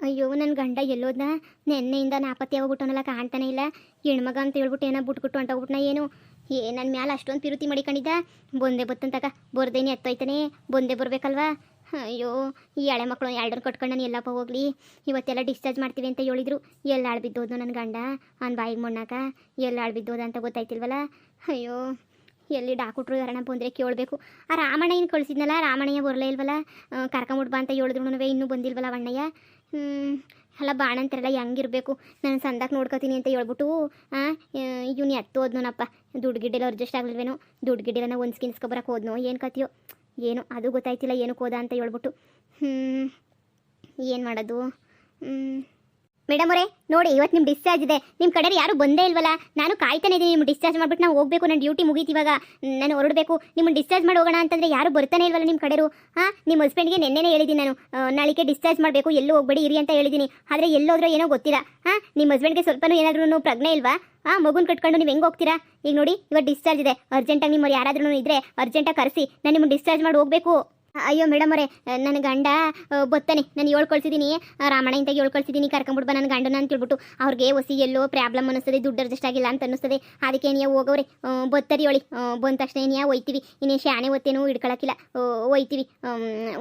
ಅಯ್ಯೋ ನನ್ನ ಗಂಡ ಎಲ್ಲೋದ್ನ ನೆನ್ನೆಯಿಂದ ನಾಪತ್ತೆ ಹೋಗ್ಬಿಟ್ಟವನಲ್ಲ ಕಾಣ್ತಾನೆ ಇಲ್ಲ. ಹೆಣ್ಮಗ ಅಂತ ಹೇಳ್ಬಿಟ್ಟು ಏನೋ ಬಿಟ್ಬಿಟ್ಟು ಹೊಂಟೋಗ್ಬಿಟ್ನ ಏನು. ನನ್ನ ಮ್ಯಾಲೆ ಅಷ್ಟೊಂದು ಪಿರುತಿ ಮಾಡಿಕೊಂಡಿದ್ದ. ಬಂದೆ ಬತ್ತಂತಕ ಬರ್ದೇನೆ ಎತ್ತೋಯ್ತಾನೆ, ಬಂದೆ ಬರಬೇಕಲ್ವಾ. ಅಯ್ಯೋ ಈ ಹಳೆ ಮಕ್ಕಳು ಎರಡನ್ನು ಕಟ್ಕೊಂಡು ನಾನು ಎಲ್ಲಪ್ಪ ಹೋಗ್ಲಿ. ಇವತ್ತೆಲ್ಲ ಡಿಸ್ಚಾರ್ಜ್ ಮಾಡ್ತೀವಿ ಅಂತ ಹೇಳಿದ್ರು. ಎಲ್ಲ ಆಳ್ಬಿದ್ದೋದು ನನ್ನ ಗಂಡ ಅವ್ನ ಬಾಯಿಗೆ ಮಣ್ಣಾಕ. ಎಲ್ಲ ಆಳ್ಬಿದ್ದೋದ ಅಂತ ಗೊತ್ತಾಯ್ತಿಲ್ವಲ್ಲ. ಅಯ್ಯೋ ಎಲ್ಲಿ ಡಾಕ್ಟ್ರು ಯಾರಣ್ಣ ಬಂದರೆ ಕೇಳಬೇಕು. ಆ ರಾಮಣ್ಣಯ್ಯನ ಕಳಿಸಿದ್ನಲ್ಲ, ರಾಮಣ್ಣಯ್ಯ ಬರಲೇ ಇಲ್ವಲ್ಲ. ಕರ್ಕೊಂಬಿಡ್ಬಾ ಅಂತ ಹೇಳಿದ್ರು ಇನ್ನೂ ಬಂದಿಲ್ವಲ್ಲ ಅವಣ್ಣಯ್ಯ. ಅಲ್ಲ ಬಾಣಂತರೆಲ್ಲ ಹೆಂಗಿರ್ಬೇಕು. ನಾನು ಸಂದಾಕ ನೋಡ್ಕೊತೀನಿ ಅಂತ ಹೇಳ್ಬಿಟ್ಟು ಇವ್ನು ಎತ್ತೋದ್ನೋನಪ್ಪ. ದುಡ್ಡು ಗಿಡ್ಡೆಲ್ಲ ಅಡ್ಜಸ್ಟ್ ಆಗಲಿಲ್ವೇನೋ, ದುಡ್ಡು ಗಿಡ್ಡೆಲ್ಲ ಹೊಂದ್ಸ್ಕಿನ್ಸ್ಕೊಬರಕ್ಕೆ ಹೋದ್ನೋ ಏನು ಕತೆಯೋ ಏನು ಅದು ಗೊತ್ತಾಯ್ತಿಲ್ಲ. ಏನಕ್ಕೆ ಹೋದ ಅಂತ ಹೇಳ್ಬಿಟ್ಟು ಏನು ಮಾಡೋದು. ಮೇಡಮ್ ಅವರೇ ನೋಡಿ, ಇವತ್ತು ನಿಮ್ಮ ಡಿಸ್ಚಾರ್ಜ್ ಇದೆ. ನಿಮ್ಮ ಕಡೆ ಯಾರು ಬಂದೇ ಇಲ್ವಲ್ಲ. ನಾನು ಕಾಯ್ತಾನೆ ಇದ್ದೀನಿ ನಿಮ್ಮ ಡಿಸ್ಚಾರ್ಜ್ ಮಾಡಿಬಿಟ್ಟು ನಾವು ಹೋಗಬೇಕು. ನನ್ನ ಡ್ಯೂಟಿ ಮುಗೀತಿವಾಗ, ನಾನು ಹೊರಡಬೇಕು. ನಿಮ್ಮನ್ನು ಡಿಸ್ಚಾರ್ಜ್ ಮಾಡಿ ಹೋಗೋಣ ಅಂತಂದರೆ ಯಾರು ಬರ್ತಾನೆ ಇಲ್ವಲ್ಲ ನಿಮ್ಮ ಕಡೆರು. ನಿಮ್ಮ ಹಸ್ಬೆಂಡ್ಗೆ ನೆನ್ನೆನೇ ಹೇಳಿದ್ದೀನಿ ನಾನು, ನಾಳೆಗೆ ಡಿಸ್ಚಾರ್ಜ್ ಮಾಡಬೇಕು, ಎಲ್ಲೂ ಹೋಗ್ಬೇಡಿ ಇರಿ ಅಂತ ಹೇಳಿದ್ದೀನಿ. ಆದರೆ ಎಲ್ಲೋದ್ರೂ ಏನೋ ಗೊತ್ತಿಲ್ಲ. ನಿಮ್ಮ ಹಸ್ಬೆಂಡ್ಗೆ ಸ್ವಲ್ಪನೂ ಏನಾದ್ರೂ ಪ್ರಜ್ಞೆ ಇಲ್ವಾ? ಮಗುನ ಕಟ್ಕೊಂಡು ನೀವು ಹೆಂಗೆ ಹೋಗ್ತೀರಾ? ಈಗ ನೋಡಿ ಇವತ್ತು ಡಿಸ್ಚಾರ್ಜ್ ಇದೆ, ಅರ್ಜೆಂಟಾಗಿ ನಿಮ್ಮವ್ರು ಯಾರಾದ್ರೂ ಇದ್ದರೆ ಅರ್ಜೆಂಟಾಗಿ ಕರೆಸಿ, ನಾನು ನಿಮ್ಮನ್ನು ಡಿಸ್ಚಾರ್ಜ್ ಮಾಡಿ ಹೋಗಬೇಕು. ಅಯ್ಯೋ ಮೇಡಮ್ ಅವರೇ, ನನ್ನ ಗಂಡ ಬತ್ತಾನೆ. ನಾನು ಕಳಿಸಿದ್ದೀನಿ, ರಾಮಣ್ಣ ಇಂತಾಗಿ ಕಳಿಸಿದ್ದೀನಿ, ಕರ್ಕೊಂಬಿಡ್ಬಾ ನನ್ನ ಗಂಡನ ಅಂತ ಹೇಳ್ಬಿಟ್ಟು. ಅವ್ರಿಗೆ ಹೊಸಿ ಎಲ್ಲೋ ಪ್ರಾಬ್ಲಮ್ ಅನ್ನಿಸ್ತದೆ, ದುಡ್ಡು ಅಡ್ಜಸ್ಟ್ ಆಗಿಲ್ಲ ಅಂತ ಅನ್ನಿಸ್ತದೆ. ಅದಕ್ಕೆ ನೀವು ಹೋಗೋರೆ ಬತ್ತರಿ ಹೇಳಿ. ಬಂದ ತಕ್ಷಣ ನೀವು ಒಯ್ತೀವಿ. ಇನ್ನೇನು ಶಾನೆ ಹೊತ್ತೇನೂ ಹಿಡ್ಕೊಳಕ್ಕಿಲ್ಲ, ಒಯ್ತೀವಿ.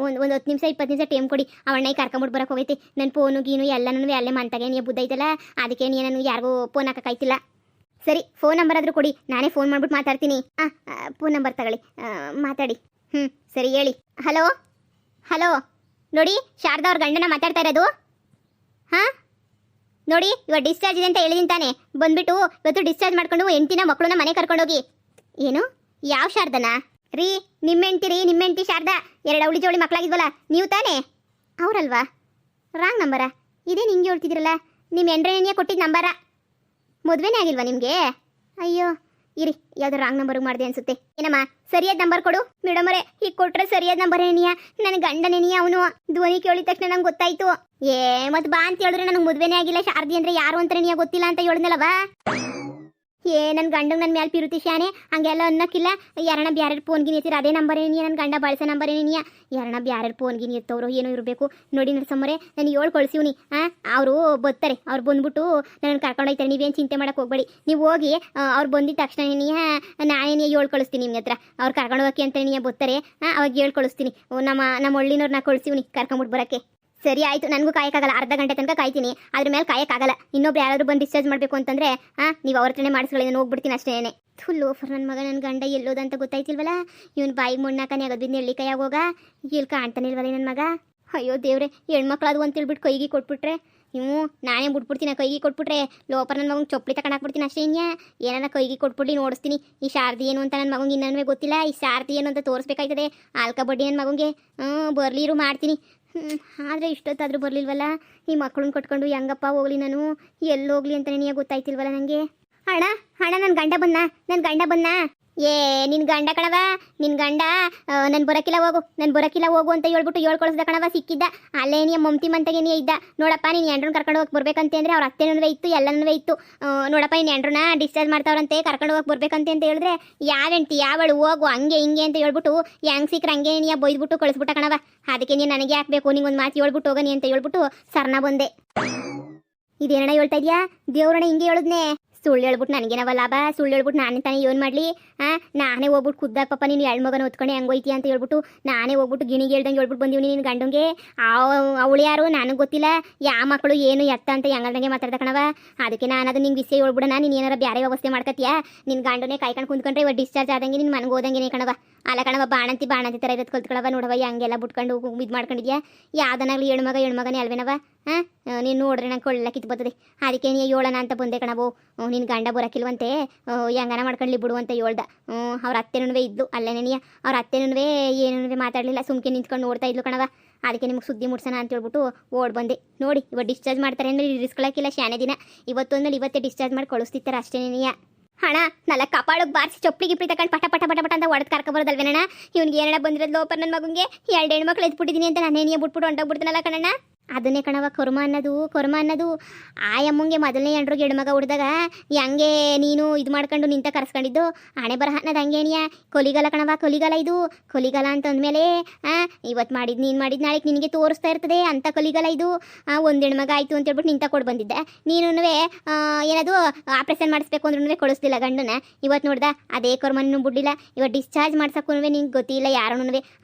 ಒಂದು 10 ನಿಮಿಷ 20 ನಿಮಿಷ ಟೈಮ್ ಕೊಡಿ. ಅವಣ್ಣ ಕರ್ಕೊಂಬಿಟ್ಟು ಬರೋಕೆ ಹೋಗೈತಿ. ನನ್ನ ಫೋನು ಗೀನು ಎಲ್ಲನೂ ಅಲ್ಲೇ ಮಂತಾಗೆ ನೀವು ಬುದ್ದೈತಲ್ಲ. ಅದಕ್ಕೆ ನೀನು ನನಗೆ ಯಾರಿಗೂ ಫೋನ್ ಹಾಕೋಕ್ಕಾಯ್ತಿಲ್ಲ. ಸರಿ, ಫೋನ್ ನಂಬರ್ ಆದರೂ ಕೊಡಿ, ನಾನೇ ಫೋನ್ ಮಾಡ್ಬಿಟ್ಟು ಮಾತಾಡ್ತೀನಿ. ಫೋನ್ ನಂಬರ್ ತಗೊಳ್ಳಿ, ಮಾತಾಡಿ. ಸರಿ ಹೇಳಿ. ಹಲೋ ಹಲೋ, ನೋಡಿ ಶಾರದಾ ಅವ್ರ ಗಂಡನ ಮಾತಾಡ್ತಾ ಇರೋದು. ನೋಡಿ ಇವಾಗ ಡಿಸ್ಚಾರ್ಜ್ ಇದೆ ಅಂತ ಹೇಳಿದೀನಿ ತಾನೆ. ಬಂದ್ಬಿಟ್ಟು ಇವತ್ತು ಡಿಸ್ಚಾರ್ಜ್ ಮಾಡ್ಕೊಂಡು ಹೆಂಡ್ತಿನ ಮಕ್ಕಳನ್ನ ಮನೆ ಕರ್ಕೊಂಡೋಗಿ. ಏನು? ಯಾವ ಶಾರದನಾ ರೀ? ನಿಮ್ಮ ಹೆಂಡ್ತಿ ಶಾರದಾ. 2 ಅವಳಿ ಜೋಳಿ ಮಕ್ಕಳಾಗಿದ್ವಲ್ಲ, ನೀವು ತಾನೇ? ಅವರಲ್ವಾ? ರಾಂಗ್ ನಂಬರಾ? ಇದೇ ನಿಂಗೆ ಹೇಳ್ತಿದ್ದೀರಲ್ಲ. ನಿಮ್ಮ ಹೆಂಡ್ರೇನಿಯ ಕೊಟ್ಟಿದ್ದ ನಂಬರ. ಮದುವೆನೇ ಆಗಿಲ್ವಾ ನಿಮಗೆ? ಅಯ್ಯೋ ಇರಿ, ಯಾವ್ದು ರಾಂಗ್ ನಂಬರ್ಗೆ ಮಾಡಿದೆ ಅನ್ಸುತ್ತೆ. ಏನಮ್ಮ ಸರಿಯಾದ ನಂಬರ್ ಕೊಡು. ಮೇಡಮ್ ಅವರೇ, ಈಗ ಕೊಟ್ರೆ ಸರಿಯಾದ ನಂಬರ್ ಏನಿಯ? ನನ್ನ ಗಂಡನೇನಿಯ ಅವನು. ಧ್ವನಿ ಕೇಳಿದ ತಕ್ಷಣ ನಂಗೆ ಗೊತ್ತಾಯ್ತು. ಮತ್ತೆ ಬಾ ಅಂತ ಹೇಳಿದ್ರೆ ನನಗೆ ಮದುವೆನೇ ಆಗಿಲ್ಲ. ಶಾರದಿ ಅಂದ್ರೆ ಯಾರು ಅಂತಾನೆ ನೀ ಗೊತ್ತಿಲ್ಲ ಅಂತ ಹೇಳಿದ್ನಲ್ಲವಾ. ನನ್ನ ಗಂಡಂಗೆ ನನ್ನ ಮೇಲೆ ಪಿರುತಿ ಶಾನೆ ಹಂಗೆಲ್ಲ ಅನ್ನಕ್ಕಿಲ್ಲ. ಯಾರಣ ಬ್ಯಾರ ಫೋನ್ಗಿನಿ ಎತ್ತೀರ, ಅದೇ ನಂಬರ್ ಏನಿಯ? ನನ್ನ ಗಂಡ ಬಳಸೋ ನಂಬರ್ ಏನಿಯ? ಯಾರಣ ಬ್ಯಾರ ಫೋನ್ಗಿನಿ ಎತ್ತವ್ರು ಏನೋ ಇರಬೇಕು. ನೋಡಿ ನಡ್ಸಮ್ಮರೆ, ನಾನು ಕಳಿಸಿವ್ನಿ. ಅವರು ಬರ್ತಾರೆ. ಅವ್ರು ಬಂದ್ಬಿಟ್ಟು ನನ್ನ ಕರ್ಕೊಂಡೋಗ್ತಾರೆ. ನೀವೇನು ಚಿಂತೆ ಮಾಡಕ್ಕೆ ಹೋಗ್ಬೇಡಿ. ನೀವು ಹೋಗಿ ಅವ್ರು ಬಂದಿದ್ದ ತಕ್ಷಣ ನಾನೇನಿಯ ಕಳಿಸ್ತೀನಿ ನಿಮ್ಮ ಹತ್ರ. ಅವ್ರು ಕರ್ಕೊಂಡು ಹೋಗಕ್ಕೆ ಅಂತ ನೀ ಬರ್ತಾರೆ. ಅವಾಗ ಕಳಿಸ್ತೀನಿ. ನಮ್ಮ ಒಳ್ಳಿನವ್ರನ್ನ ಕಳಿಸಿವ್ನಿ ಕರ್ಕೊಂಬಿಟ್ಟು ಬರೋಕ್ಕೆ. ಸರಿ ಆಯಿತು, ನನಗೂ ಕಾಯಕ್ಕಾಗಲ್ಲ. ಅರ್ಧ ಗಂಟೆ ತನಕ ಕಾಯ್ತೀನಿ, ಅದ್ರ ಮೇಲೆ ಕಾಯಕ್ಕಾಗಲ್ಲ. ಇನ್ನೊಬ್ರು ಯಾರಾದರೂ ಬಂದು ಡಿಸ್ಚಾರ್ಜ್ ಮಾಡಬೇಕು ಅಂತಂದರೆ ನೀವು ಅವ್ರ ಹತ್ರನೇ ಮಾಡಿಸ್ಕೊಳ್ಳಿ, ನಾನು ಹೋಗ್ಬಿಡ್ತೀನಿ ಅಷ್ಟೇನೆ. ಫುಲ್ ಓಫರ್ ನನ್ನ ಮಗ. ನನ್ನ ಗಂಡ ಎಲ್ಲೋದಂತ ಗೊತ್ತಾಯ್ತಿಲ್ವಲ್ಲ. ಇವನು ಬಾಯಿಗೆ ಮಣ್ಣಾಕನೆ ಆಗೋದ್ರಿಂದ ಎಳ್ಳಿ ಕೈಯಾಗ ಹೋಗ. ಇಲ್ಲಿ ಕಾಣ್ತಾನೆ ಇಲ್ವಲ್ಲ ನನ್ನ ಮಗ. ಅಯ್ಯೋ ದೇವ್ರೆ, ಹೆಣ್ಮಕ್ಳು ಅದು ಅಂತ ಹೇಳ್ಬಿಟ್ಟು ಕೈಗೆ ಕೊಟ್ಬಿಟ್ರೆ ನೀವು ನಾನೇ ಬಿಟ್ಬಿಡ್ತೀನಿ. ಕೈಗೆ ಕೊಟ್ಬಿಟ್ರೆ ಲೋಪರ್ ನನ್ನ ಮಗಂಗೆ ಚೊಪ್ಪಲಿ ತಗೊಂಡಾಕ್ಬಿಡ್ತೀನಿ ಅಷ್ಟೇ. ಏನಾರ ಕೈಗೆ ಕೊಟ್ಬಿಟ್ಟು ನೋಡಿಸ್ತೀನಿ. ಈ ಶಾರದಿ ಏನು ಅಂತ ನನ್ನ ಮಗಂಗೆ ಇನ್ನೂ ಗೊತ್ತಿಲ್ಲ. ಈ ಶಾರದಿ ಏನು ಅಂತ ತೋರಿಸ್ಬೇಕಾಯ್ತದೆ. ಆಲ್ಕ ಬಡ್ಡಿ ನನ್ನ ಮಗಂಗೆ ಬರ್ಲಿರು ಮಾಡ್ತೀನಿ. ಆದರೆ ಇಷ್ಟೊತ್ತಾದರೂ ಬರಲಿಲ್ವಲ್ಲ. ಈ ಮಕ್ಕಳನ್ನ ಕಟ್ಕೊಂಡು ಹೆಂಗಪ್ಪ ಹೋಗ್ಲಿ ನಾನು? ಎಲ್ಲೋಗ್ಲಿ ಅಂತ ನನಗೆ ಗೊತ್ತಾಯ್ತಿಲ್ವಲ್ಲ ನನಗೆ. ಅಣ್ಣ ನನ್ನ ಗಂಡ ಬನ್ನ. ನಿನ್ನ ಗಂಡ ಕಣವ, ನಿನ್ನ ಗಂಡ ನಾನು ಬರೋಕ್ಕಿಲ್ಲ ಹೋಗು ಅಂತ ಹೇಳ್ಬಿಟ್ಟು ಕಳಿಸ್ದ ಕಣವ. ಸಿಕ್ಕಿದ್ದ ಅಲ್ಲೇ ನೀ ಮಮತಿ ಮಂತಗೇನಿಯ ಇದ್ದ. ನೋಡಪ್ಪ ನೀನು ಎಂಡ್ರನ್ನ ಕರ್ಕೊಂಡು ಹೋಗಿ ಬರ್ಬೇಕಂತೆ ಅಂದರೆ ಅವ್ರ ಅತ್ತೆನೂ ಇತ್ತು, ಎಲ್ಲನೂ ಇತ್ತು. ನೋಡಪ್ಪ ನೀನು ಎಂಡ್ರನ್ನ ಡಿಸ್ಚಾರ್ಜ್ ಮಾಡ್ತಾವ್ರಂತೆ, ಕರ್ಕೊಂಡು ಹೋಗಿ ಬರ್ಬೇಕಂತೆ ಅಂತ ಹೇಳಿದ್ರೆ ಯಾವ ಹೆಂಡ್ತಿ ಯಾವಳು ಹೋಗು ಹಂಗೆ ಹಿಂಗೆ ಅಂತ ಹೇಳ್ಬಿಟ್ಟು ಹೆಂಗೆ ಸಿಕ್ಕರೆ ಹಂಗೆ ನೀ ಬೈದ್ಬಿಟ್ಟು ಕಳಿಸ್ಬಿಟ್ಟ ಕಣವ. ಅದಕ್ಕೆ ನೀನು ನನಗೆ ಹಾಕಬೇಕು, ನಿಂಗೊಂದು ಮಾತು ಹೇಳ್ಬಿಟ್ಟು ಹೋಗನಿ ಅಂತ ಹೇಳ್ಬಿಟ್ಟು ಸರ್ನ ಬಂದೆ. ಇದೇನಣ್ಣ ಹೇಳ್ತಾ ಇದೆಯಾ? ದೇವ್ರಣ್ಣ ಹಿಂಗೆ ಹೇಳಿದ್ನೆ. ಸುಳ್ಳು ಹೇಳ್ಬಿಟ್ಟು ನನಗೇನವ ಲಾಭ? ಸುಳ್ಳು ಹೇಳ್ಬಿಟ್ಟು ನಾನೇ ತಾನೇ ಏನು ಮಾಡಲಿ? ನಾನೇ ಹೋಗ್ಬಿಟ್ಟು ಖುದ್ದಾಗ ಪಾಪ ನೀನು ಮಗನ ಹೊತ್ಕೊಂಡು ಹೆಂಗೆ ಹೋಯ್ತಿ ಅಂತ ಹೇಳ್ಬಿಟ್ಟು ನಾನೇ ಹೋಗ್ಬಿಟ್ಟು ಗಿಣಿಗೆ ಹೇಳ್ದಂಗೆ ಹೇಳ್ಬಿಟ್ಟು ಬಂದೀವಿ ನಿನ್ನ ಗಂಡಂಗೆ. ಅವಳು ಯಾರು ನನಗೆ ಗೊತ್ತಿಲ್ಲ. ಯಾವ ಮಕ್ಕಳು ಏನು ಎತ್ತ ಅಂತ ಹೆಂಗಂಗೆ ಮಾತಾಡ್ದ ಕಣವ. ಅದಕ್ಕೆ ನಾನು ಅದು ನಿಂಗೆ ವಿಷಯ ಹೇಳ್ಬಿಡೋಣ. ನೀನು ಏನಾರ ಬೇರೆ ವ್ಯವಸ್ಥೆ ಮಾಡ್ಕತ್ತೀಯಾ? ನಿನ್ನ ಗಂಡನೇ ಕಾಯ್ಕೊಂಡು ಕುಂತ್ಕೊಂಡ್ರೆ ಇವಾಗ ಡಿಸ್ಚಾರ್ಜ್ ಆದಂಗೆ ನಿನ್ನ ಮನೆಗೆ ಹೋದಂಗೆ ಕಣವ. ಅಲ್ಲ ಕಣವ, ಬಾಣಂತಿ ಥರ ಇರೋದು ಕಲ್ತ್ಕೊಳವ. ನೋಡವ ಹಂಗೆಲ್ಲ ಬಿಟ್ಕೊಂಡು ಇದು ಮಾಡ್ಕೊಂಡಿದ್ಯಾ? ಯಾವ್ದನಾಗ್ಲಿ ಹೆಣ್ಮಗನೇ ಅಲ್ವೇನವ? ನೀನು ನೋಡ್ರೆ ನಂಗೆ ಕೊಳ್ಳ ಕಿತ್ತು ಬರ್ತದೆ. ಅದಕ್ಕೆ ನೀ ಹೇಳೋಣ ಅಂತ ಬಂದೆ ಕಣವು. ನಿನ್ನ ಗಂಡ ಬರೋಕ್ಕಿಲ್ವಂತೆ, ಹೆಂಗನ ಮಾಡ್ಕೊಂಡ್ಲಿ ಬಿಡು ಅಂತ ಹೇಳ್ದ. ಅವ್ರ ಅತ್ತೆನೂ ಇದ್ಲು ಅಲ್ಲೇನೇನಿಯ. ಅವ್ರ ಅತ್ತೆನೂ ಏನೂ ಮಾತಾಡಲಿಲ್ಲ, ಸುಮ್ಕೆ ನಿಂತ್ಕೊಂಡು ನೋಡ್ತಾ ಇದ್ಲು ಕಣವ. ಅದಕ್ಕೆ ನಿಮ್ಗೆ ಸುದ್ದಿ ಮುಡ್ಸೋಣ ಅಂತ ಹೇಳ್ಬಿಟ್ಟು ಓಡ್ ಬಂದೆ. ನೋಡಿ ಇವಾಗ ಡಿಸ್ಚಾರ್ಜ್ ಮಾಡ್ತಾರೆ ಅಂದರೆ ಇರಿಸ್ಕೊಳಕ್ಕಿಲ್ಲ ಶಾನೆ ದಿನ. ಇವತ್ತೇ ಡಿಸ್ಚಾರ್ಜ್ ಮಾಡಿ ಕಳಿಸ್ತಿರ್ತಾರೆ ಅಷ್ಟೇನೇನಿಯ. ಹಣ ನಲ್ಲ ಕಪಾಳಕ್ಕೆ ಬಾರಿಸಿ ಚೊಪ್ಪಲಿ ಗಿಪ್ಪಲಿ ತಗೊಂಡು ಪಟ ಪಟ ಪಟ ಪಟ ಅಂತ ಹೊಡೆದು ಕರ್ಕೊಬರೋದಲ್ವೇನಣ್ಣ? ಇವ್ನಿಗೆ ಏನಣ್ಣ ಬಂದಿರೋದು ಲೋಪರ್ ನನ್ನ ಮಗಂಗೆ? 2 ಹೆಣ್ಮಕ್ಳು ಎತ್ಬಿಟ್ಟಿದ್ದೀನಿ ಅಂತ ನಾನೇನಿಯ ಬಿಟ್ಬಿಟ್ಟು ಹೊಂಟೋಗ್ಬಿಡ್ತಾನಲ್ಲ ಕಣಣ್ಣ. ಅದನ್ನೇ ಕಣವ ಕರ್ಮ ಅನ್ನೋದು ಆಯಮ್ಮಂಗೆ ಮೊದಲನೇ ಎಂಡ್ರಿಗೆ ಹೆಣ್ಮಗ ಹುಡ್ದಾಗ ಹೆಂಗೆ ನೀನು ಇದು ಮಾಡ್ಕೊಂಡು ನಿಂತ ಕರ್ಸ್ಕೊಂಡಿದ್ದು ಹಣೆ ಬರಹ ಅನ್ನೋದು ಹಂಗೇನಿಯ ಕೊಲಿಗಾಲ ಕಣವ ಕೊಲಿಗಾಲ ಇದು ಕೊಲಿಗಾಲ ಅಂತ ಅಂದಮೇಲೆ ಇವತ್ತು ಮಾಡಿದ್ದು ನೀನು ಮಾಡಿದ್ದು ನಾಳೆಗೆ ನಿನಗೆ ತೋರಿಸ್ತಾ ಇರ್ತದೆ ಅಂತ ಕೊಲಿಗಾಲ ಇದು ಒಂದು ಹೆಣ್ಮಗ ಆಯಿತು ಅಂತ ಹೇಳ್ಬಿಟ್ಟು ನಿಂತ ಕೊಟ್ಟು ಬಂದಿದ್ದೆ ನೀನು ಏನದು ಆಪ್ರೇಷನ್ ಮಾಡಿಸ್ಬೇಕು ಅಂದ್ರೂ ಕಳಿಸ್ಲಿಲ್ಲ ಗಂಡನ ಇವತ್ತು ನೋಡ್ದ ಅದೇ ಕರ್ಮನೂ ಬಿಡ್ಲಿಲ್ಲ ಇವತ್ತು ಡಿಸ್ಚಾರ್ಜ್ ಮಾಡ್ಸಕ್ಕೂ ನಿಂಗೆ ಗೊತ್ತಿಲ್ಲ ಯಾರೂ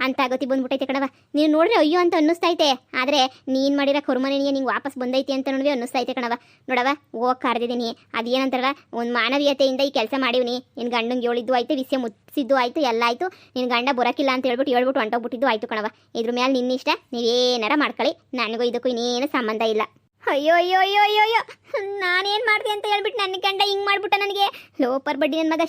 ಅಂತ ಗತಿ ಬಂದ್ಬಿಟ್ಟೈತೆ ಕಣವ ನೀನು ನೋಡ್ರೆ ಅಯ್ಯೋ ಅಂತ ಅನ್ನಿಸ್ತೈತೆ ಆದರೆ ನೀನು ಮಾಡಿರೋ ಕರ್ಮನೇ ನಿಂಗೆ ವಾಪಸ್ ಬಂದೈತಿ ಅಂತ ಅನ್ನಿಸ್ತೈತೆ ಕಣವ ನೋಡವ ಹೋಗಿ ಕರೆದಿದ್ದೀನಿ ಅದೇನಂತಾರಲ್ಲ ಒಂದು ಮಾನವೀಯತೆಯಿಂದ ಈ ಕೆಲಸ ಮಾಡಿವ್ನಿ ನಿನ್ನ ಗಂಡಂಗೆ ಹೇಳಿದ್ದು ಆಯ್ತು ವಿಷಯ ಮುಚ್ಚಿದ್ದು ಆಯಿತು ಎಲ್ಲ ಆಯಿತು ನಿನ್ನ ಗಂಡ ಬರೋಕ್ಕಿಲ್ಲ ಅಂತ ಹೇಳ್ಬಿಟ್ಟು ಹೊಂಟೋಗ್ಬಿಟ್ಟಿದ್ದು ಆಯಿತು ಕಣವ ಇದ್ರ ಮೇಲೆ ನಿನ್ನಿಷ್ಟ ನೀವೇನಾರ ಮಾಡ್ಕೊಳ್ಳಿ ನನಗೂ ಇದಕ್ಕೂ ಇನ್ನೇನು ಸಂಬಂಧ ಇಲ್ಲ ಅಯ್ಯೋ ಅಯ್ಯೋ ಅಯ್ಯೋ ಅಯ್ಯೋ ಅಯ್ಯೋ ನಾನೇನು ಮಾಡಿದೆ ಅಂತ ಹೇಳ್ಬಿಟ್ಟು ನನ್ನ ಗಂಡ ಹಿಂಗೆ ಮಾಡ್ಬಿಟ್ಟ ನನಗೆ ಲೋಪರ್ ಬಡ್ಡಿ ನನ್ನ ಮಗ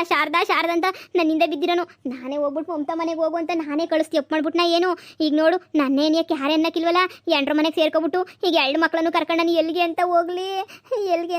ಶಾರದಾ ಅಂತ ನನ್ನಿಂದ ಬಿದ್ದಿರೋನು ನಾನೇ ಹೋಗ್ಬಿಟ್ಟು ಮಮತಾ ಮನೆಗೆ ಹೋಗು ಅಂತ ನಾನೇ ಕಳಿಸ್ತಿ ಅಪ್ ಮಾಡ್ಬಿಟ್ನ ಏನು ಈಗ ನೋಡು ನನ್ನೇನು ಯಾಕೆ ಯಾರೇ ಅನ್ನಕ್ಕಿಲ್ವಲ್ಲ ಎಂಟ್ರ ಮನೆಗೆ ಸೇರ್ಕೊಬಿಟ್ಟು ಈಗ 2 ಮಕ್ಕಳನ್ನು ಕರ್ಕೊಂಡು ನಾನು ಎಲ್ಲಿಗೆ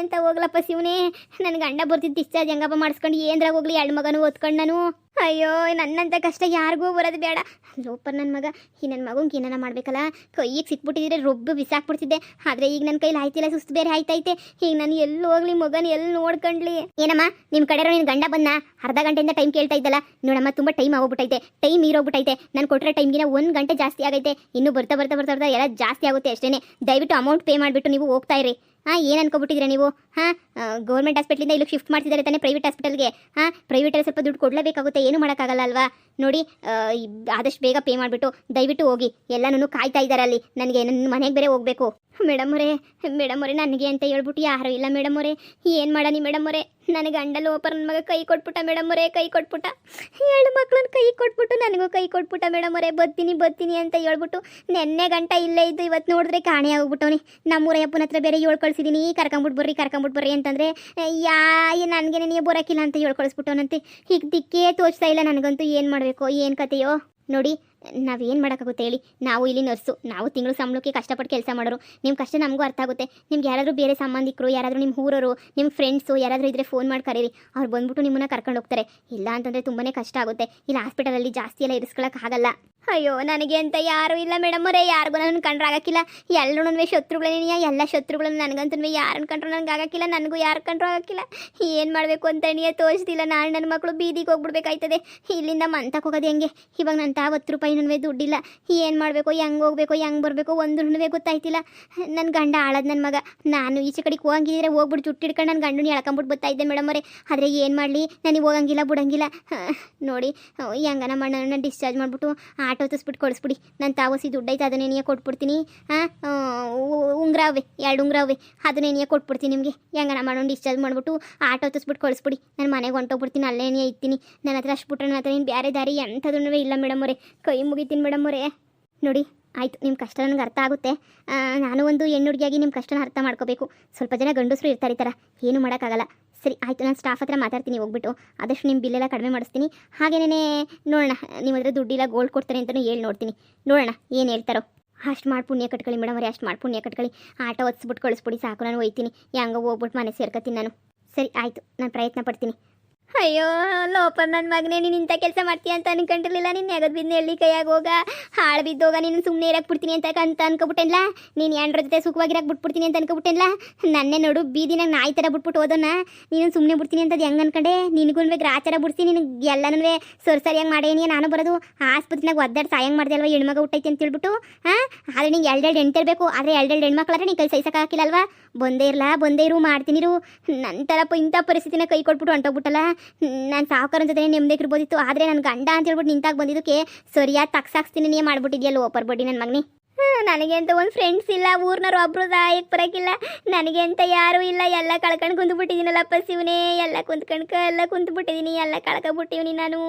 ಅಂತ ಹೋಗ್ಲಪ್ಪ ಶಿವನೇ ನನ್ನ ಗಂಡ ಬರ್ತಿದ್ದು ಡಿಸ್ಚಾರ್ಜ್ ಹೆಂಗಪ್ಪ ಮಾಡಿಸ್ಕೊಂಡು ಏನ್ರಾಗ ಹೋಗ್ಲಿ 2 ಮಗನೂ ಓದ್ಕೊಂಡು ನಾನು ಅಯ್ಯೋ ನನ್ನಂಥ ಕಷ್ಟ ಯಾರಿಗೂ ಬರೋದು ಬೇಡ ಲೋಪರ್ ನನ್ನ ಮಗ ನನ್ನ ಮಗಂಗೆ ಏನಾರ ಮಾಡಬೇಕಲ್ಲ ಕೈಗೆ ಸಿಕ್ಬಿಟ್ಟಿದ್ರೆ ರೊಬ್ಬು ಬಿಸಾಕ್ಬಿಡ್ತಿದ್ದೆ ಆದರೆ ಈಗ ನನ್ನ ಕೈಲಿ ಆಯ್ತಿಲ್ಲ ಸುಸ್ತು ಬೇರೆ ಆಯ್ತೈತೆ ಈಗ ನಾನು ಎಲ್ಲಿ ಹೋಗ್ಲಿ ಮಗನ ಎಲ್ಲಿ ನೋಡ್ಕೊಂಡ್ಲಿ ಏನಮ್ಮ ನಿಮ್ಮ ಕಡೆ ನಿನ್ನ ಗಂಡ ಬಂದ ಅರ್ಧ ಗಂಟೆಯಿಂದ ಟೈಮ್ ಕೇಳ್ತಾ ಇದ್ದಲ್ಲ ನೋಡಮ್ಮ ತುಂಬ ಟೈಮ್ ಆಗೋಗ್ಬಿಟ್ಟೈತೆ ಟೈಮ್ ಇರೋಗ್ಬಿಟ್ಟೈತೆ ನಾನು ಕೊಟ್ಟರೆ ಟೈಮ್ಗಿನ 1 ಗಂಟೆ ಜಾಸ್ತಿ ಆಗೈತೆ ಇನ್ನೂ ಬರ್ತಾ ಎಲ್ಲ ಜಾಸ್ತಿ ಆಗುತ್ತೆ ಅಷ್ಟೇ ದಯವಿಟ್ಟು ಅಮೌಂಟ್ ಪೇ ಮಾಡಿಬಿಟ್ಟು ನೀವು ಹೋಗ್ತಾ ಇರಿ ಏನು ಅನ್ಕೊಬಿಟ್ಟಿದ್ದೀರಾ ನೀವು ಗೌರ್ಮೆಂಟ್ ಹಾಸ್ಪಿಟ್ಲಿಂದ ಇಲ್ಲಿಗೆ ಶಿಫ್ಟ್ ಮಾಡ್ತಿದ್ದಾರೆ ತಾನೇ ಪ್ರೈವೇಟ್ ಹಾಸ್ಪಿಟಲ್ಗೆ ಪ್ರೈವೇಟಲ್ಲಿ ಸ್ವಲ್ಪ ದುಡ್ಡು ಕೊಡಲೇಬೇಕಾಗುತ್ತೆ ಏನು ಮಾಡೋಕ್ಕಾಗಲ್ಲ ಅಲ್ವಾ ನೋಡಿ ಆದಷ್ಟು ಬೇಗ ಪೇ ಮಾಡಿಬಿಟ್ಟು ದಯವಿಟ್ಟು ಹೋಗಿ ಎಲ್ಲನೂ ಕಾಯ್ತಾ ಇದ್ದಾರೆ ಅಲ್ಲಿ ನನಗೆ ನನ್ನ ಮನೆಗೆ ಬೇರೆ ಹೋಗಬೇಕು ಮೇಡಮ್ ಅವರೇ ನನಗೆ ಅಂತ ಹೇಳ್ಬಿಟ್ಟು ಯಾರು ಇಲ್ಲ ಮೇಡಮ್ ಅವರೇ ಏನು ಮಾಡಾನಿ ಮೇಡಮ್ ಅವರೇ ನನಗೆ ಗಂಡ ಲೋಪರ್ ನನ್ನ ಮಗ ಕೈ ಕೊಟ್ಬಿಟ್ಟ ಮೇಡಮ್ ಅವರೇ ಕೈ ಕೊಟ್ಬಿಟ್ಟ 2 ಮಕ್ಳನ್ನ ಕೈ ಕೊಟ್ಬಿಟ್ಟು ನನಗೂ ಕೈ ಕೊಟ್ಬಿಟ್ಟ ಮೇಡಮ್ ಅವರೇ ಬರ್ತೀನಿ ಅಂತ ಹೇಳ್ಬಿಟ್ಟು ನೆನ್ನೆ ಗಂಟ ಇಲ್ಲೇ ಇದ್ದು ಇವತ್ತು ನೋಡಿದ್ರೆ ಕಾಣೆ ಆಗ್ಬಿಟ್ಟವನಿ ನಮ್ಮೂರಯ್ಯಪ್ಪನ ಹತ್ರ ಬೇರೆ ಕಳಿಸಿದ್ದೀನಿ ಕರ್ಕೊಂಬಿಟ್ಟು ಬರ್ರಿ ಅಂತಂದರೆ ನನಗೆ ನೀವು ಬರೋಕ್ಕಿಲ್ಲ ಅಂತ ಕಳಿಸ್ಬಿಟ್ಟವನಂತೆ ಈಗ ದಿಕ್ಕೇ ತೋಚ್ತಾ ಇಲ್ಲ ನನಗಂತೂ ಏನು ಮಾಡಬೇಕು ಏನು ಕತೆಯೋ ನೋಡಿ ನಾವೇನು ಮಾಡೋಕ್ಕಾಗುತ್ತೆ ಹೇಳಿ ನಾವು ಇಲ್ಲಿ ನರ್ಸು ನಾವು ತಿಂಗಳು ಸಂಬಳಕ್ಕೆ ಕಷ್ಟಪಟ್ಟು ಕೆಲಸ ಮಾಡೋರು ನಿಮ್ಮ ಕಷ್ಟ ನಮಗೂ ಅರ್ಥ ಆಗುತ್ತೆ ನಿಮ್ಗೆ ಯಾರಾದರೂ ಬೇರೆ ಸಂಬಂಧಿಕರು ಯಾರಾದರೂ ನಿಮ್ಮ ಊರವರು ನಿಮ್ಮ ಫ್ರೆಂಡ್ಸು ಯಾರಾದರೂ ಇದ್ದರೆ ಫೋನ್ ಮಾಡಿ ಕರೀರಿ ಅವ್ರು ಬಂದ್ಬಿಟ್ಟು ನಿಮ್ಮನ್ನ ಕರ್ಕೊಂಡು ಹೋಗ್ತಾರೆ ಇಲ್ಲ ಅಂತಂದರೆ ತುಂಬಾ ಕಷ್ಟ ಆಗುತ್ತೆ ಇಲ್ಲಿ ಹಾಸ್ಪಿಟಲಲ್ಲಿ ಜಾಸ್ತಿ ಎಲ್ಲ ಇರಿಸ್ಕೊಳ್ಳೋಕ್ಕಾಗಲ್ಲ ಅಯ್ಯೋ ನನಗೆ ಅಂತ ಯಾರೂ ಇಲ್ಲ ಮೇಡಮ್ ಅವರೇ ಯಾರಿಗೂ ನನ್ನ ಕಂಡ್ರೆ ಆಗಕ್ಕಿಲ್ಲ ಎಲ್ಲರೂ ಶತ್ರುಗಳೇನಿಯ ಎಲ್ಲ ಶತ್ರುಗಳನ್ನ ನನಗಂತೂ ಯಾರನ್ನ ಕಂಡ್ರು ನನಗೆ ಆಗಕ್ಕಿಲ್ಲ ನನಗೂ ಯಾರು ಕಂಡ್ರು ಆಗಕ್ಕಿಲ್ಲ ಏನು ಮಾಡಬೇಕು ಅಂತ ತೋರಿಸ್ತಿಲ್ಲ ನಾನು ನನ್ನ ಮಕ್ಕಳು ಬೀದಿಗೆ ಹೋಗ್ಬಿಡ್ಬೇಕಾಯ್ತದೆ ಇಲ್ಲಿಂದ ಮಂತಕ್ಕೆ ಹೋಗೋದು ಹೆಂಗೆ ಇವಾಗ ನನ್ನ 10 ರೂಪಾಯಿ ದುಡ್ಡಿಲ್ಲ ಏನು ಮಾಡಬೇಕು ಹೆಂಗೆ ಹೋಗ್ಬೇಕು ಹೆಂಗೆ ಬರಬೇಕು ಒಂದೂ ಗೊತ್ತಾಯ್ತಿಲ್ಲ ನನ್ನ ಗಂಡ ಆಳದ ನನ್ನ ಮಗ ನಾನು ಈಚೆ ಕಡೆಗೆ ಹೋಗಂಗಿದ್ರೆ ಹೋಗ್ಬಿಟ್ಟು ಜುಟ್ಟು ಹಿಡ್ಕೊಂಡು ನನ್ನ ಗಂಡನ ಎಳ್ಕೊಂಬಿಟ್ಟು ಬರ್ತಾಯಿದ್ದೆ ಮೇಡಮ್ ಅವರೇ ಆದರೆ ಏನು ಮಾಡಲಿ ನನಗೆ ಹೋಗಂಗಿಲ್ಲ ಬಿಡಂಗಿಲ್ಲ ನೋಡಿ ಹೆಂಗನ ಮಣ್ಣನ್ನು ಡಿಸ್ಚಾರ್ಜ್ ಮಾಡಿಬಿಟ್ಟು ಆಟೋ ತಸ್ಬಿಟ್ಟು ಕಳಿಸ್ಬಿಡಿ ನನ್ನ ತಾವಸಿ ದುಡ್ಡೈತೆ ಅದನ್ನೇ ಕೊಟ್ಬಿಡ್ತೀನಿ ಉಂಗ್ರವೆ 2 ಉಂಗ್ರವೆ ಅದನ್ನೇ ಕೊಟ್ಬಿಡ್ತೀನಿ ನಿಮಗೆ ಹೆಂಗನ ಮಾಡೋಣ ಡಿಸ್ಚಾರ್ಜ್ ಮಾಡಿಬಿಟ್ಟು ಆಟೋ ತಸ್ಬಿಟ್ಟು ಕಳಿಸ್ಬಿಡಿ ನಾನು ಮನೆಗೆ ಹೊಂಟೋಗ್ಬಿಡ್ತೀನಿ ಅಲ್ಲೇನೇ ಇರ್ತೀನಿ ನನ್ನ ಹತ್ರ ಅಷ್ಟು ಬಿಟ್ರೆ ನನ್ನ ಹತ್ರ ಏನು ಬೇರೆ ದಾರಿ ಎಂಥದೂ ಇಲ್ಲ ಮೇಡಮ್ ಅವರೇ ಕೈ ಮುಗಿತೀನಿ ಮೇಡಮ್ ಅವರೇ ನೋಡಿ ಆಯಿತು ನಿಮ್ಮ ಕಷ್ಟ ನನಗೆ ಅರ್ಥ ಆಗುತ್ತೆ ನಾನು ಒಂದು ಹೆಣ್ಣು ಹುಡುಗಿಯಾಗಿ ನಿಮ್ಮ ಕಷ್ಟನ ಅರ್ಥ ಮಾಡ್ಕೋಬೇಕು ಸ್ವಲ್ಪ ಜನ ಗಂಡಸರು ಇರ್ತಾರೆ ಈ ಥರ ಏನು ಮಾಡೋಕ್ಕಾಗಲ್ಲ ಸರಿ ಆಯಿತು ನಾನು ಸ್ಟಾಫ್ ಹತ್ರ ಮಾತಾಡ್ತೀನಿ ಹೋಗ್ಬಿಟ್ಟು ಆದಷ್ಟು ನಿಮ್ಮ ಬಿಲ್ಲೆಲ್ಲ ಕಡಿಮೆ ಮಾಡಿಸ್ತೀನಿ ಹಾಗೇನೇ ನೋಡೋಣ ನಿಮ್ಮ ಹತ್ರ ದುಡ್ಡಿಲ್ಲ ಗೋಲ್ಡ್ ಕೊಡ್ತಾರೆ ಅಂತಲೂ ಹೇಳಿ ನೋಡ್ತೀನಿ ನೋಡೋಣ ಏನು ಹೇಳ್ತಾರೋ ಅಷ್ಟು ಮಾಡಿ ಪುಣ್ಯ ಕಟ್ಕೊಳ್ಳಿ ಮೇಡಮ್ ಅವರೇ ಅಷ್ಟು ಮಾಡಿ ಪುಣ್ಯ ಕಟ್ಕೊಳ್ಳಿ ಆಟೋ ಹೊತ್ಸ್ಬಿಟ್ಟು ಕಳಿಸ್ಬಿಡಿ ಸಾಕು ನಾನು ಹೋಗ್ತೀನಿ ಹೆಂಗೆ ಹೋಗ್ಬಿಟ್ಟು ಮನೆ ಸೇರ್ಕೊತೀನಿ ನಾನು ಸರಿ ಆಯಿತು ನಾನು ಪ್ರಯತ್ನ ಪಡ್ತೀನಿ ಅಯ್ಯೋ ಲೋಪರ್ ನನ್ನ ಮಗನೇ ನೀನು ಇಂಥ ಕೆಲಸ ಮಾಡ್ತೀಯ ಅಂತ ಅನ್ಕೊಂಡಿರಲಿಲ್ಲ ನೀನು ನೆಗದ್ ಬಿದ್ದು ಎಳ್ಳಿ ಕೈಯಾಗ ಹೋಗ ಹಾಳು ಬಿದ್ದೋಗ ನೀನು ಸುಮ್ಮನೆ ಇರಕ್ಕೆ ಬಿಡ್ತೀನಿ ಅಂತ ಅನ್ಕೊಬಿಟ್ಟೆನ್ಲ ನೀನು ಎಂಡ್ರ ಜೊತೆ ಸುಖವಾಗಿರಕ್ಕೆ ಬಿಟ್ಬಿಡ್ತೀನಿ ಅಂತ ಅನ್ಕೊಬಿಟ್ಟೆನ್ಲ ನನ್ನೇ ನೋಡು ಬೀದಿನಾಗ ನಾಯಿ ಥರ ಬಿಟ್ಬಿಟ್ಟು ಹೋದೋನ ನೀನು ಸುಮ್ಮನೆ ಬಿಡ್ತೀನಿ ಅಂತದ್ದು ಹೆಂಗೆ ಅನ್ಕೊಂಡೆ ನಿನಗೂ ಗ್ರಾಚಾರ ಬಿಡ್ಸಿ ನಿನಗೆ ಎಲ್ಲನೂ ಸರಿಯಾಗಿ ಮಾಡೇನಿ ನಾನು ಬರೋದು ಆಸ್ಪತ್ರೆನಾಗ ಒದ್ದಾಡಿ ಸಾಯಂಗೆ ಮಾಡಿದೆ ಅಲ್ವಾ ಹೆಣ್ಮಗ ಹುಟ್ಟೈತಿ ಅಂತ ಹೇಳ್ಬಿಟ್ಟು ಆದರೆ ನಿಂಗೆ 2 ಹೆಣ್ತಿರ್ಬೇಕು ಆದರೆ 2 ಹೆಣ್ಮಕ್ಳಾದ್ರೆ ನೀನು ಕೈ ಸಹಿಸೋಕ್ಕಾಗಿಲ್ಲಲ್ವಾ ಬಂದೇ ಇರು ಮಾಡ್ತೀನಿರು ನಂತರ ಇಂಥ ಪರಿಸ್ಥಿತಿನ ಕೈ ಕೊಟ್ಬಿಟ್ಟು ಹೊಂಟೋಗ್ಬಿಟ್ಟಲ್ಲ ನಾನು ಸಾವುಕಾರ ಜೊತೆ ನೆಮ್ಮದಿಗೆ ಇರ್ಬೋದಿತ್ತು ಆದರೆ ನನ್ನ ಗಂಡ ಅಂತ ಹೇಳ್ಬಿಟ್ಟು ನಿಂತಾಗ ಬಂದಿದ್ದಕ್ಕೆ ಸರಿಯಾಗಿ ತಕ್ಸಾಕ್ಸ್ತೀನಿ ನೀ ಮಾಡ್ಬಿಟ್ಟಿದ್ಯಲ್ಲ ಓಪರ್ ಬಡ್ಡಿ ನನ್ನ ಮಗನಿ ನನಗೆ ಅಂತ ಒಂದು ಫ್ರೆಂಡ್ಸ್ ಇಲ್ಲ ಊರ್ನವ್ರು ಒಬ್ರು ಸಹಾಯಕ್ಕೆ ಬರೋಕ್ಕಿಲ್ಲ ನನಗೆ ಅಂತ ಯಾರೂ ಇಲ್ಲ ಎಲ್ಲ ಕಳ್ಕೊಂಡು ಕುಂತ್ಬಿಟ್ಟಿದ್ದೀನಲ್ಲಪ್ಪ ಶಿವನೇ ಎಲ್ಲ ಕುಂತ್ಬಿಟ್ಟಿದ್ದೀನಿ ಎಲ್ಲ ಕಳ್ಕೊಬಿಟ್ಟಿವ್ನಿ ನಾನು